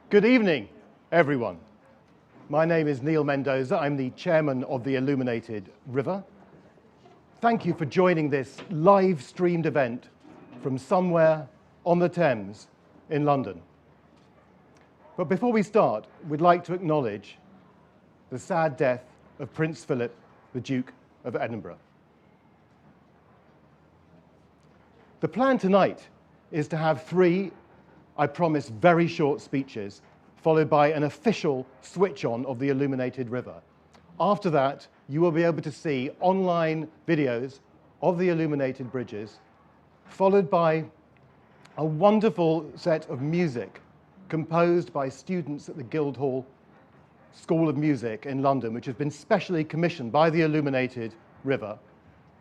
Good evening, everyone. My name is Neil Mendoza. I'm the chairman of the Illuminated River. Thank you for joining this live-streamed event from somewhere on the Thames in London. But before we start, we'd like to acknowledge the sad death of Prince Philip, the Duke of Edinburgh. The plan tonight is to have three, I promise, very short speeches, followed by an official switch-on of the Illuminated River. After that, you will be able to see online videos of the illuminated bridges, followed by a wonderful set of music composed by students at the Guildhall School of Music in London, which has been specially commissioned by the Illuminated River,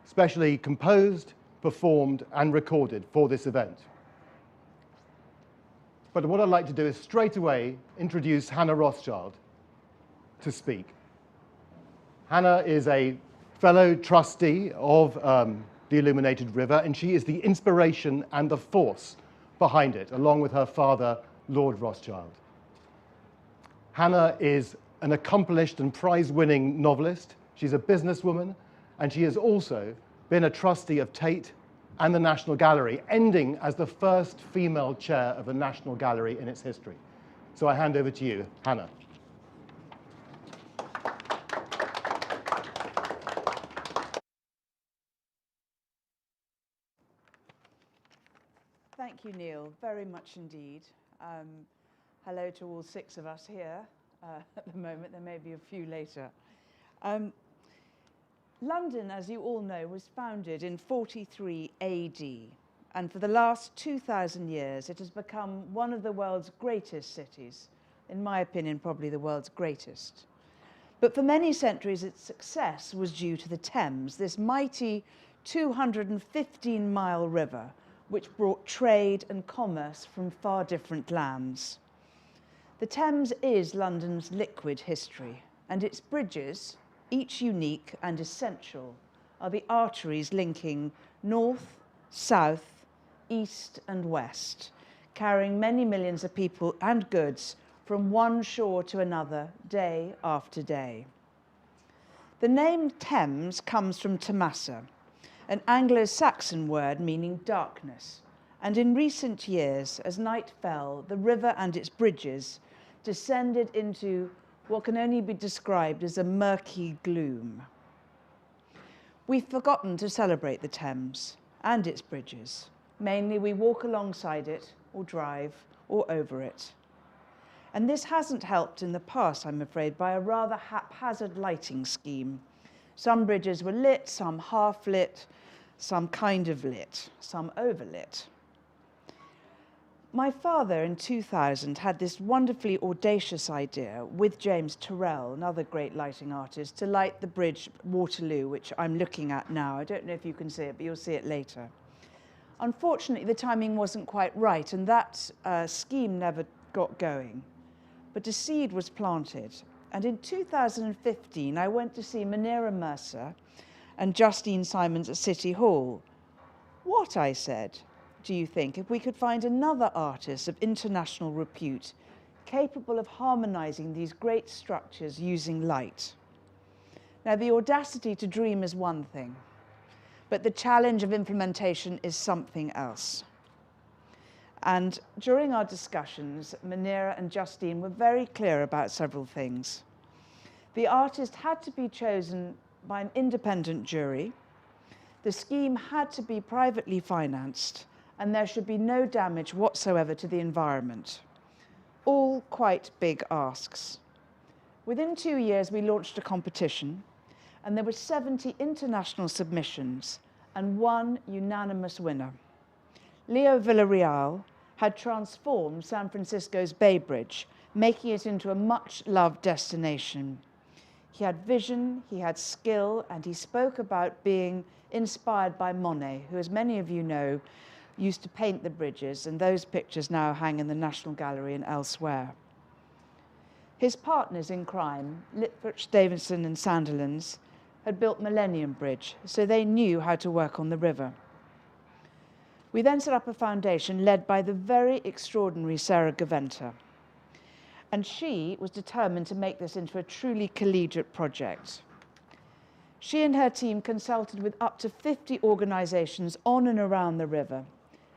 specially composed, performed, and recorded for this event. But what I'd like to do is straight away introduce Hannah Rothschild to speak. Hannah is a fellow trustee of the Illuminated River, and she is the inspiration and the force behind it, along with her father, Lord Rothschild. Hannah is an accomplished and prize-winning novelist. She's a businesswoman, and she has also been a trustee of Tate and the National Gallery, ending as the first female chair of the National Gallery in its history. So I hand over to you, Hannah. Thank you, Neil, very much indeed. Hello to all six of us here at the moment. There may be a few later. London, as you all know, was founded in 43 AD, and for the last 2,000 years it has become one of the world's greatest cities, in my opinion, probably the world's greatest. But for many centuries its success was due to the Thames, this mighty 215-mile river which brought trade and commerce from far different lands. The Thames is London's liquid history, and its bridges, each unique and essential, are the arteries linking north, south, east and west, carrying many millions of people and goods from one shore to another day after day. The name Thames comes from Tamasa, an Anglo-Saxon word meaning darkness, and in recent years, as night fell, the river and its bridges descended into what can only be described as a murky gloom. We've forgotten to celebrate the Thames and its bridges. Mainly we walk alongside it, or drive, or over it. And this hasn't helped in the past, I'm afraid, by a rather haphazard lighting scheme. Some bridges were lit, some half lit, some kind of lit, some overlit. My father, in 2000, had this wonderfully audacious idea with James Turrell, another great lighting artist, to light the bridge Waterloo, which I'm looking at now. I don't know if you can see it, but you'll see it later. Unfortunately, the timing wasn't quite right, and that scheme never got going. But a seed was planted, and in 2015, I went to see Munira Mercer and Justine Simons at City Hall. What, I said, do you think, if we could find another artist of international repute capable of harmonizing these great structures using light? Now, the audacity to dream is one thing, but the challenge of implementation is something else. And during our discussions, Munira and Justine were very clear about several things. The artist had to be chosen by an independent jury, the scheme had to be privately financed, and there should be no damage whatsoever to the environment. All quite big asks. Within 2 years, we launched a competition, and there were 70 international submissions and one unanimous winner. Leo Villarreal had transformed San Francisco's Bay Bridge, making it into a much-loved destination. He had vision, he had skill, and he spoke about being inspired by Monet, who, as many of you know, used to paint the bridges, and those pictures now hang in the National Gallery and elsewhere. His partners in crime, Litford, Davidson and Sandilands, had built Millennium Bridge, so they knew how to work on the river. We then set up a foundation led by the very extraordinary Sarah Gaventa. and she was determined to make this into a truly collegiate project. She and her team consulted with up to 50 organisations on and around the river,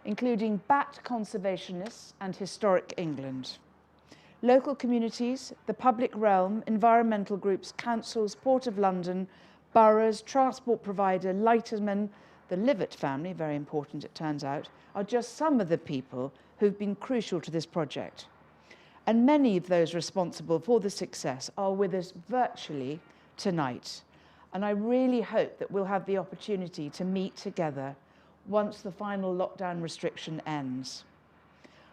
including Bat conservationists and Historic England, local communities, the public realm, environmental groups, councils, Port of London, boroughs, transport provider, lightermen, the Livett family, very important it turns out, are just some of the people who've been crucial to this project. And many of those responsible for the success are with us virtually tonight. And I really hope that we'll have the opportunity to meet together once the final lockdown restriction ends.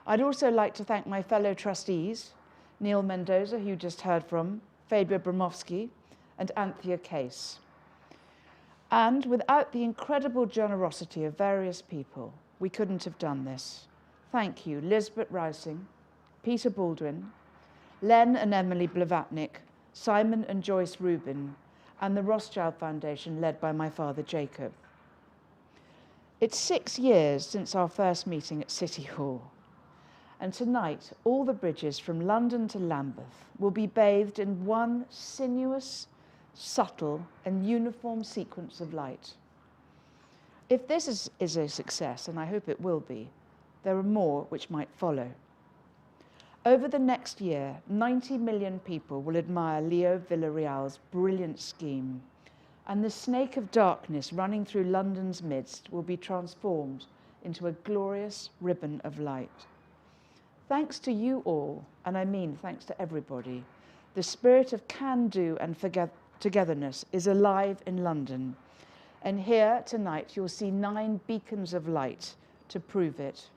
I'd also like to thank my fellow trustees, Neil Mendoza, who you just heard from, Fabio Bramowski, and Anthea Case. And without the incredible generosity of various people, we couldn't have done this. Thank you, Lisbeth Rousing, Peter Baldwin, Len and Emily Blavatnik, Simon and Joyce Rubin, and the Rothschild Foundation, led by my father, Jacob. It's 6 years since our first meeting at City Hall. And tonight, all the bridges from London to Lambeth will be bathed in one sinuous, subtle, and uniform sequence of light. If this is a success, and I hope it will be, there are more which might follow. Over the next year, 90 million people will admire Leo Villarreal's brilliant scheme, and the snake of darkness running through London's midst will be transformed into a glorious ribbon of light. Thanks to you all, and I mean thanks to everybody, the spirit of can-do and togetherness is alive in London. And here tonight you'll see 9 beacons of light to prove it.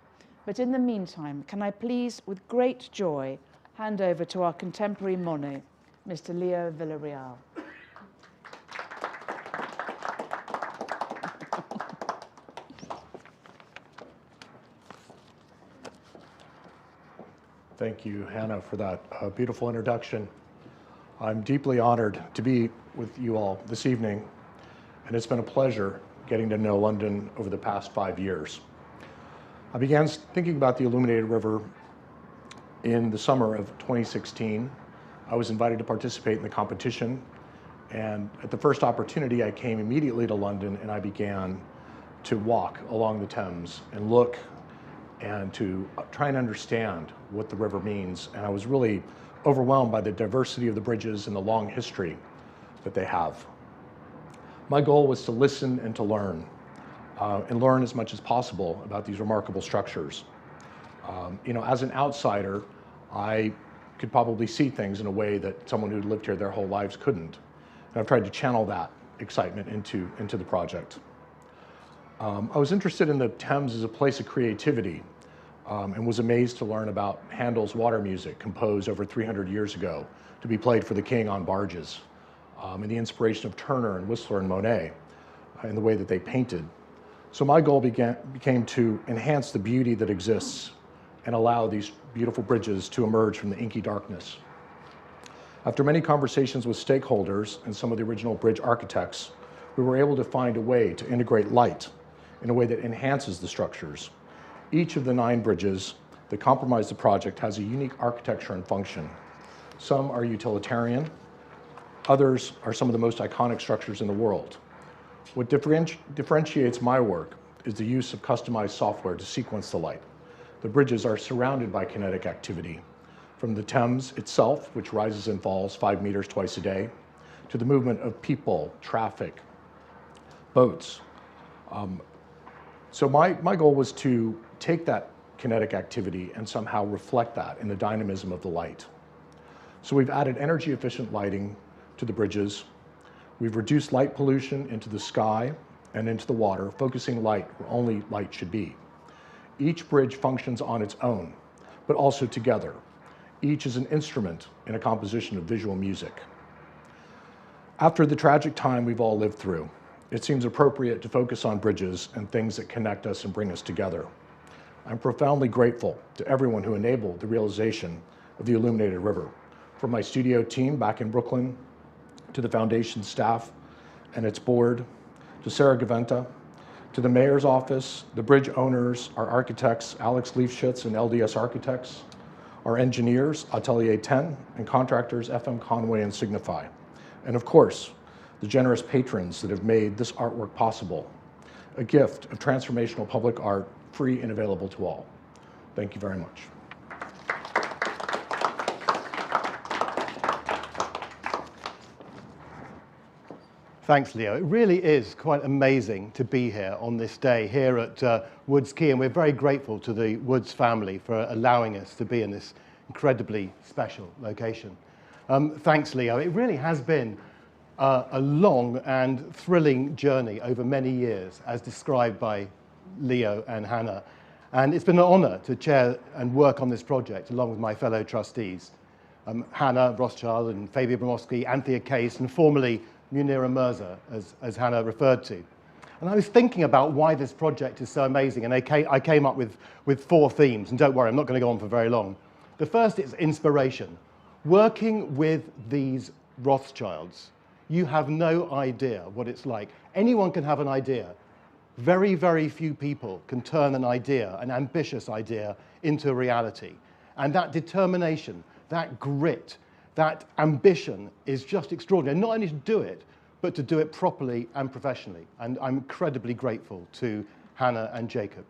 But in the meantime, can I please, with great joy, hand over to our contemporary Monet, Mr. Leo Villarreal. Thank you, Hannah, for that beautiful introduction. I'm deeply honored to be with you all this evening, and it's been a pleasure getting to know London over the past 5 years. I began thinking about the Illuminated River in the summer of 2016. I was invited to participate in the competition, and at the first opportunity, I came immediately to London and I began to walk along the Thames and look and to try and understand what the river means. And I was really overwhelmed by the diversity of the bridges and the long history that they have. My goal was to listen and to learn, and learn as much as possible about these remarkable structures. As an outsider, I could probably see things in a way that someone who'd lived here their whole lives couldn't. And I've tried to channel that excitement into the project. I was interested in the Thames as a place of creativity, and was amazed to learn about Handel's water music, composed over 300 years ago to be played for the king on barges, and the inspiration of Turner and Whistler and Monet in the way that they painted. So my goal became to enhance the beauty that exists and allow these beautiful bridges to emerge from the inky darkness. After many conversations with stakeholders and some of the original bridge architects, we were able to find a way to integrate light in a way that enhances the structures. Each of the 9 bridges that comprise the project has a unique architecture and function. Some are utilitarian, others are some of the most iconic structures in the world. What differentiates my work is the use of customized software to sequence the light. The bridges are surrounded by kinetic activity, from the Thames itself, which rises and falls 5 meters twice a day, to the movement of people, traffic, boats. So my goal was to take that kinetic activity and somehow reflect that in the dynamism of the light. So we've added energy efficient lighting to the bridges. We've reduced light pollution into the sky and into the water, focusing light where only light should be. Each bridge functions on its own, but also together. Each is an instrument in a composition of visual music. After the tragic time we've all lived through, it seems appropriate to focus on bridges and things that connect us and bring us together. I'm profoundly grateful to everyone who enabled the realization of the Illuminated River, from my studio team back in Brooklyn, to the foundation staff and its board, to Sarah Gaventa, to the mayor's office, the bridge owners, our architects, Alex Leifschitz and LDS Architects, our engineers, Atelier 10, and contractors, FM Conway and Signify. And of course, the generous patrons that have made this artwork possible, a gift of transformational public art, free and available to all. Thank you very much. Thanks, Leo. It really is quite amazing to be here on this day here at Woods Quay, and we're very grateful to the Woods family for allowing us to be in this incredibly special location. Thanks, Leo. It really has been a long and thrilling journey over many years, as described by Leo and Hannah. And it's been an honor to chair and work on this project along with my fellow trustees, Hannah Rothschild and Fabia Bromowski, Anthea Case, and formerly Munira Mirza, as Hannah referred to. And I was thinking about why this project is so amazing, and I came up with 4 themes, and don't worry, I'm not going to go on for very long. The first is inspiration. Working with these Rothschilds, you have no idea what it's like. Anyone can have an idea. Very, very few people can turn an idea, an ambitious idea, into a reality. And that determination, that grit, that ambition is just extraordinary. Not only to do it, but to do it properly and professionally. And I'm incredibly grateful to Hannah and Jacob.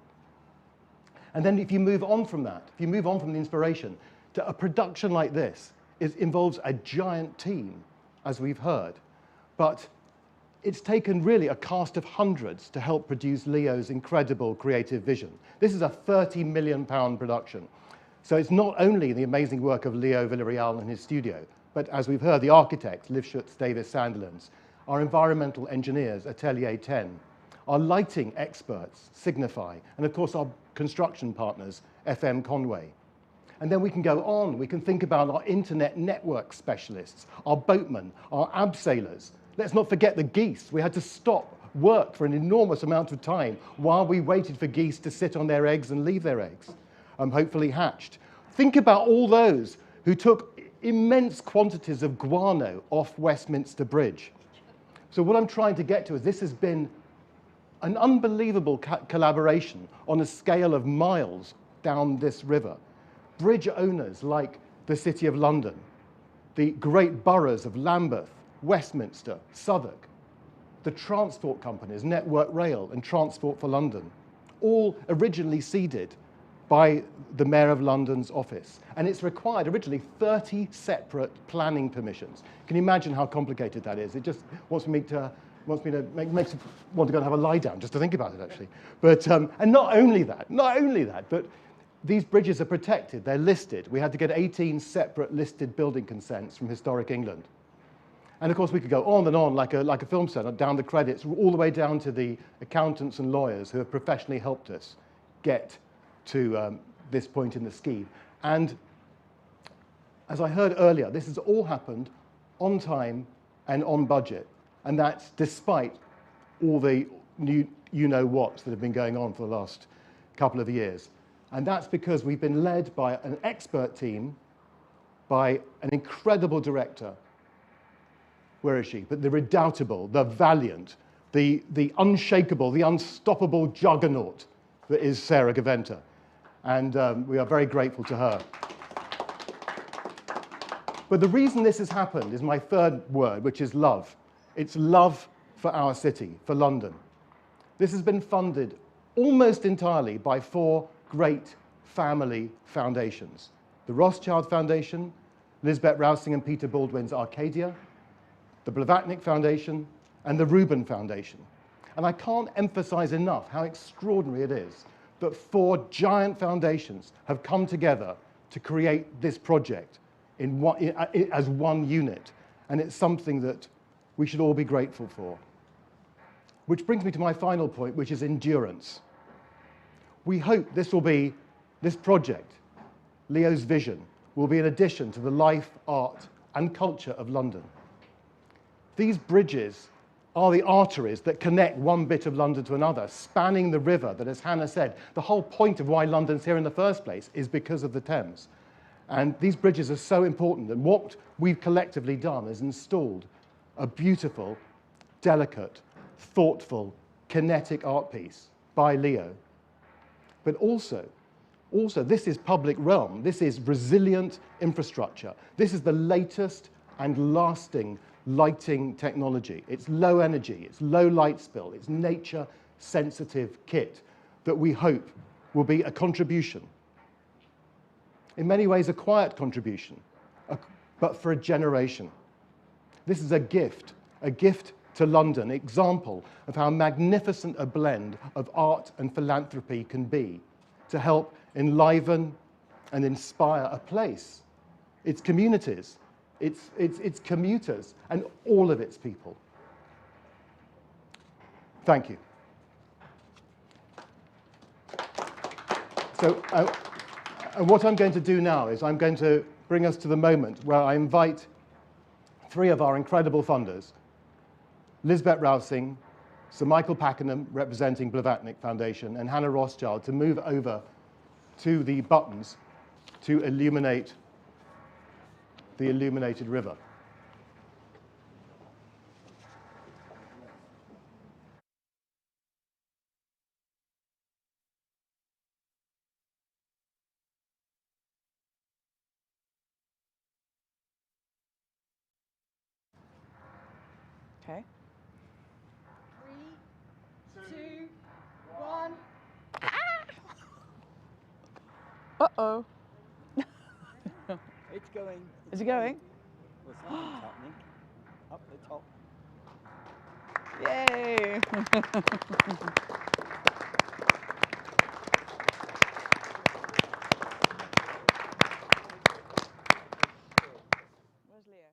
And then if you move on from that, if you move on from the inspiration, to a production like this, it involves a giant team, as we've heard. But it's taken really a cast of hundreds to help produce Leo's incredible creative vision. This is a £30 million production. So it's not only the amazing work of Leo Villarreal and his studio, but as we've heard, the architects, Liv Schutz, Davis Sandilands, our environmental engineers, Atelier 10, our lighting experts, Signify, and of course our construction partners, FM Conway. And then we can go on, we can think about our internet network specialists, our boatmen, our abseilers. Let's not forget the geese. We had to stop work for an enormous amount of time while we waited for geese to sit on their eggs and leave their eggs. Hopefully hatched. Think about all those who took immense quantities of guano off Westminster Bridge. So what I'm trying to get to is this has been an unbelievable collaboration on a scale of miles down this river. Bridge owners like the City of London, the great boroughs of Lambeth, Westminster, Southwark, the transport companies, Network Rail and Transport for London, all originally seeded by the Mayor of London's office. And it's required originally 30 separate planning permissions. Can you imagine how complicated that is? It just makes me want to go and have a lie down just to think about it, actually. But, and not only that, but these bridges are protected, they're listed. We had to get 18 separate listed building consents from Historic England. And of course, we could go on and on like a film set, down the credits, all the way down to the accountants and lawyers who have professionally helped us get to this point in the scheme. And as I heard earlier, this has all happened on time and on budget. And that's despite all the you-know-whats that have been going on for the last couple of years. And that's because we've been led by an expert team, by an incredible director. Where is she? But the redoubtable, the valiant, the unshakable, the unstoppable juggernaut that is Sarah Gaventa. And we are very grateful to her. But the reason this has happened is my third word, which is love. It's love for our city, for London. This has been funded almost entirely by 4 great family foundations. The Rothschild Foundation, Lisbeth Rousing and Peter Baldwin's Arcadia, the Blavatnik Foundation, and the Rubin Foundation. And I can't emphasize enough how extraordinary it is that 4 giant foundations have come together to create this project as one unit. And it's something that we should all be grateful for. Which brings me to my final point, which is endurance. We hope this project, Leo's vision, will be an addition to the life, art, and culture of London. These bridges are the arteries that connect one bit of London to another, spanning the river that, as Hannah said, the whole point of why London's here in the first place is because of the Thames. And these bridges are so important, and what we've collectively done is installed a beautiful, delicate, thoughtful, kinetic art piece by Leo. But also, Also, this is public realm. This is resilient infrastructure. This is the latest and lasting lighting technology. It's low energy, it's low light spill, it's nature sensitive kit that we hope will be a contribution. In many ways, a quiet contribution, but for a generation. This is a gift to London, example of how magnificent a blend of art and philanthropy can be to help enliven and inspire a place, its communities, its commuters, and all of its people. Thank you. So, and what I'm going to do now is I'm going to bring us to the moment where I invite three of our incredible funders, Lisbeth Rousing, Sir Michael Pakenham, representing Blavatnik Foundation, and Hannah Rothschild, to move over to the buttons to illuminate the illuminated river. Okay. 3, 2, 1. Uh-oh. It's going. Is it going? Well, something's happening. Up the top. Yay! Where's Leo?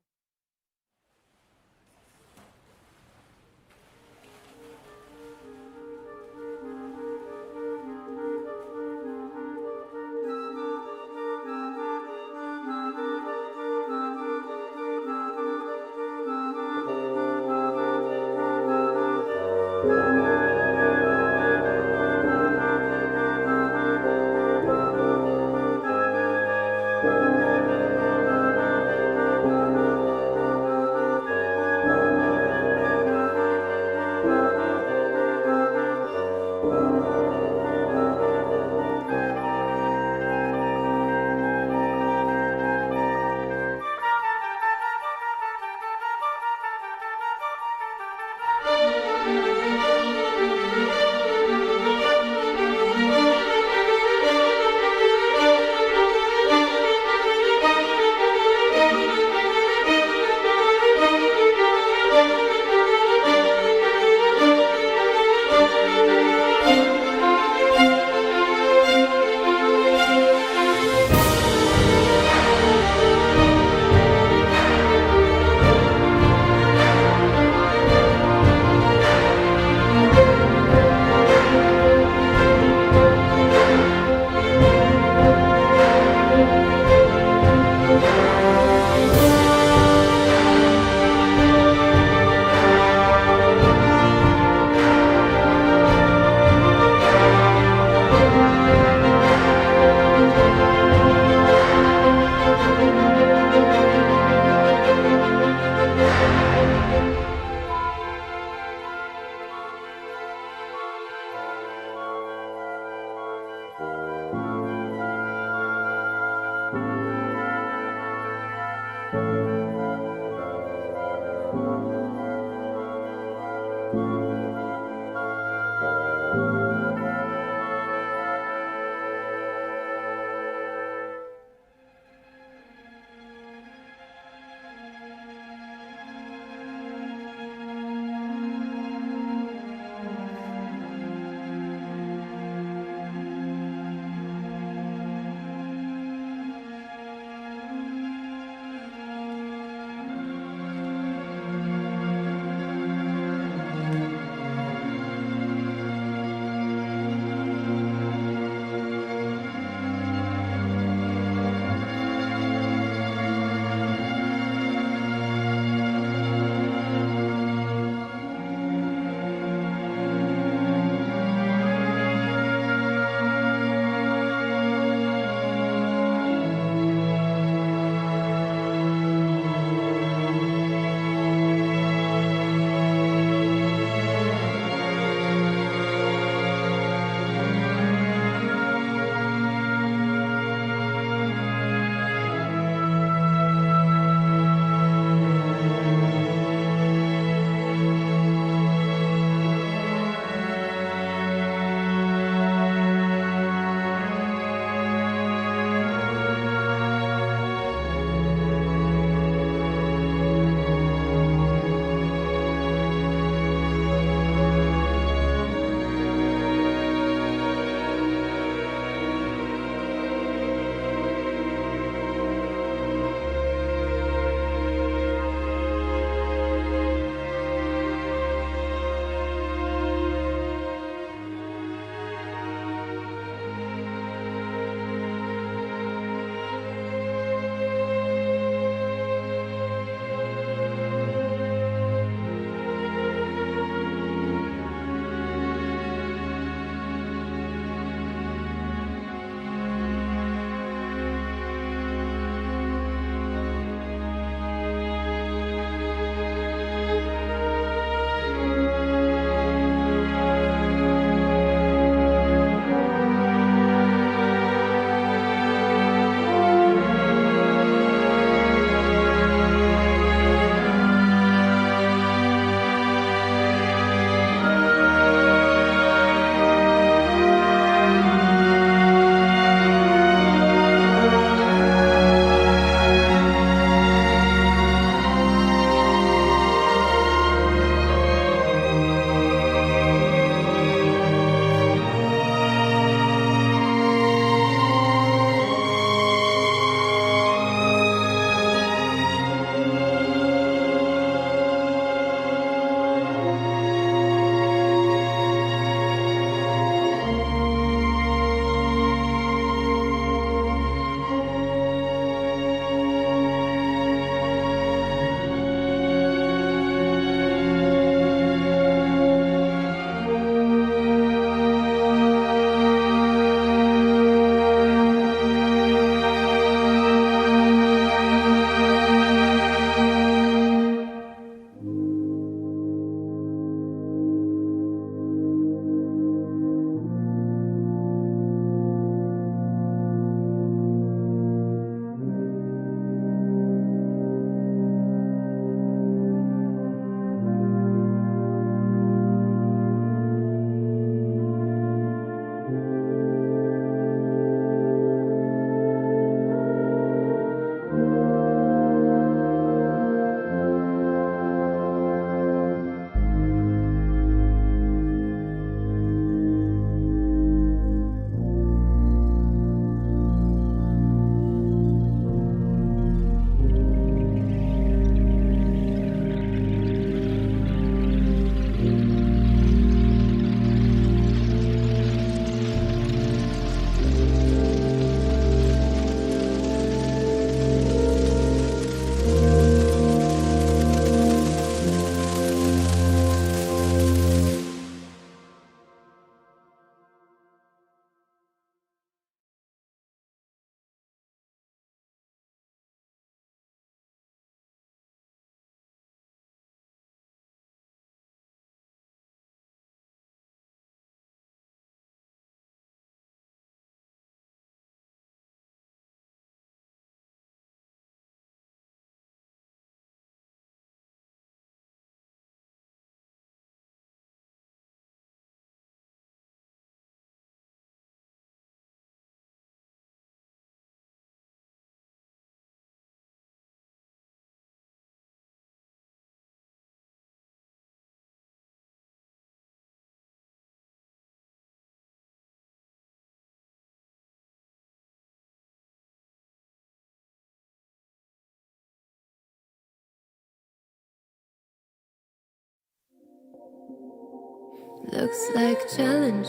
Looks like a challenge,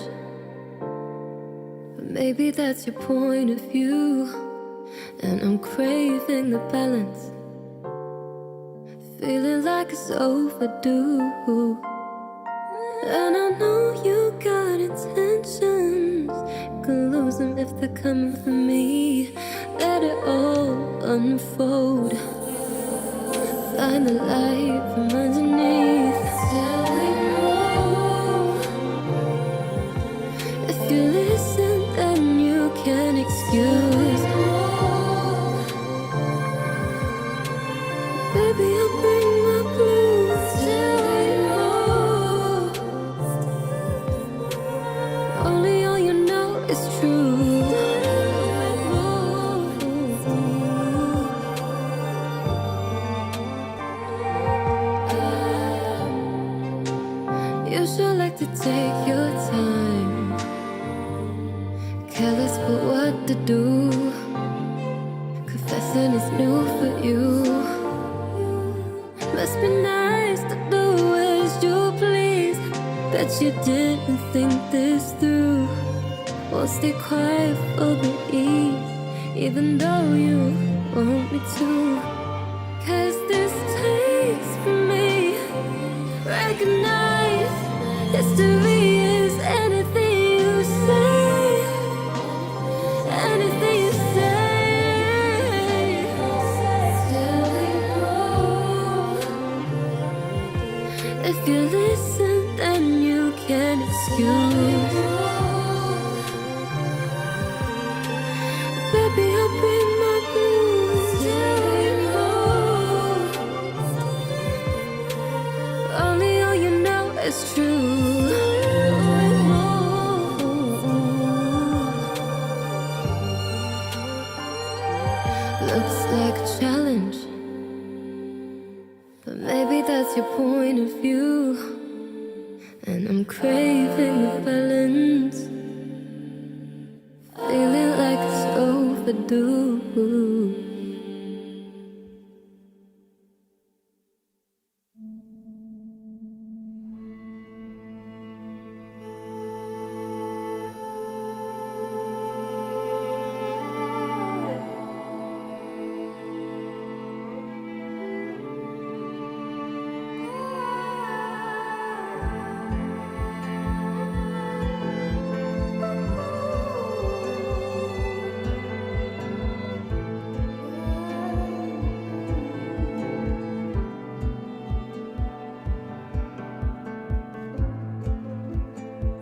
but maybe that's your point of view. And I'm craving the balance, feeling like it's overdue. And I know you got intentions, can lose them if they're coming from me. Let it all unfold, find the light from underneath. Till we know, if you listen then you can excuse. Baby, I'll bring my blues. Till we know, only all you know is true. You sure like to take your time, careless but what to do. Confessing is new for you. Must be nice to do as you please. Bet you didn't think this through. Won't stay quiet for the ease, even though you want me to. 'Cause this takes from me, recognize history is anything you say, anything you say. Till we know, if you listen then you can excuse. Baby, I'll bring my blues. Till we know, only all you know is true. Looks like a challenge, but maybe that's your point of view. And I'm craving the balance, feeling like it's overdue.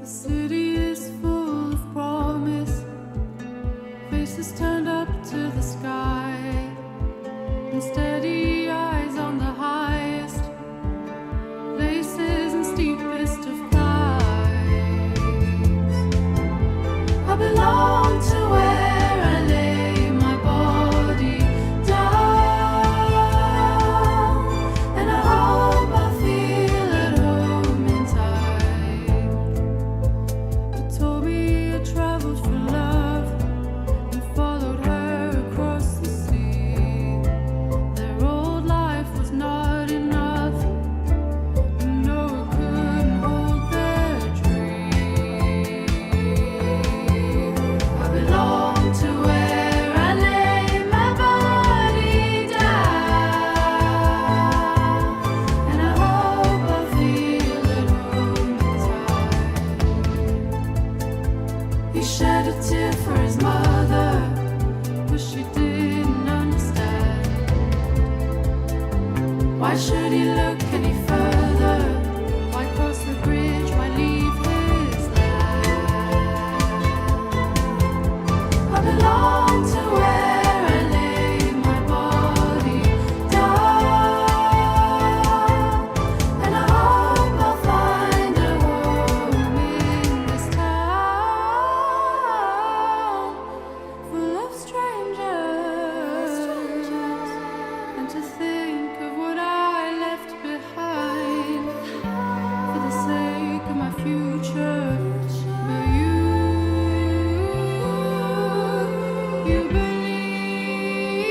The city is full of promise, faces turned up to the sky, and steady eyes on the highest places and steepest of climbs. I belong to where I lay my body down, and I hope I feel at home in time. You told me you traveled for love and followed her across the sea. Their old life was not enough, you know it couldn't hold their dream. I belong to where I lay my body down, and I hope I feel at home in time. He shed a tear for his mother, but she didn't understand. Why should he look any further? Why cross the bridge? Why leave his land? I belong to where I lay my body down, and I hope I'll find a home in this town full of strangers. And to think of what I left behind for the sake of my future. But you believe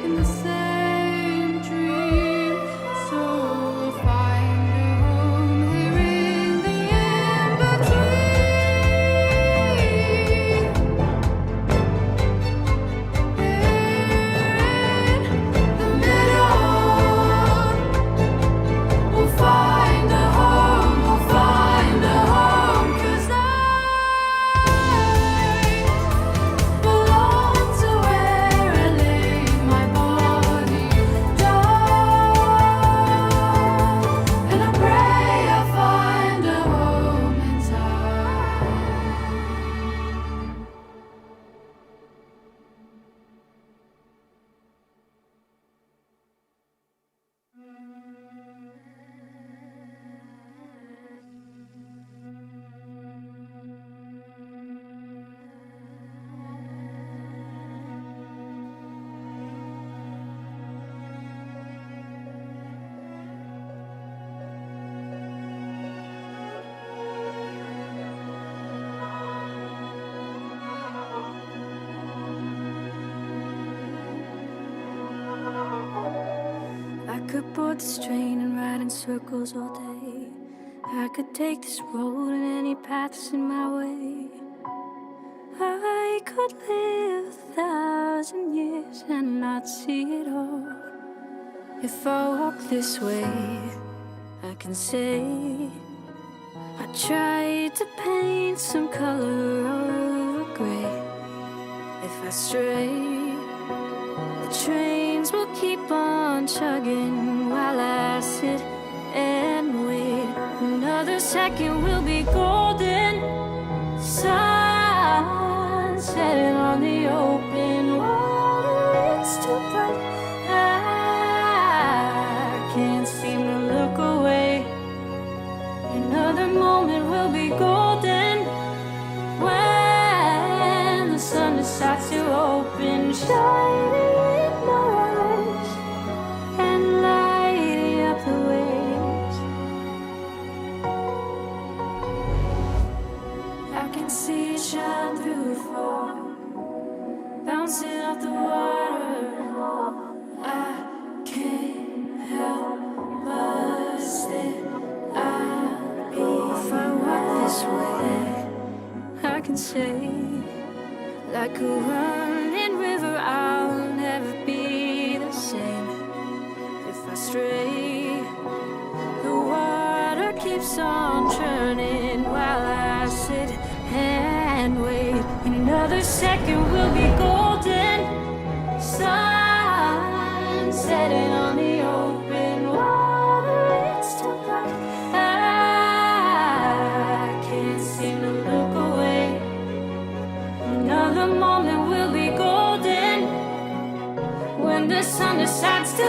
in the same dream, so we'll find a home here. without the strain and ride in circles all day. I could take this road and any paths in my way. I could live 1,000 years and not see it all. If I walk this way, I can say I tried to paint some color over gray. If I stray, the trains will keep on chugging while I sit and wait. Another second will be golden, sun setting on the open water. It's too bright, I can't seem to look away. Another moment will be golden when the sun decides to open, shining in my eyes and lighting up the waves. I can see it shine through the fog, bouncing off the water. I can't help but stare. If I walk this way, I can say, like a running river, I'll never be the same. If I stray, the water keeps on churning while I sit and wait. Another second will be golden, sun setting on the open water. It's too bright, I can't seem to look away. Another moment will be golden when the sun decides to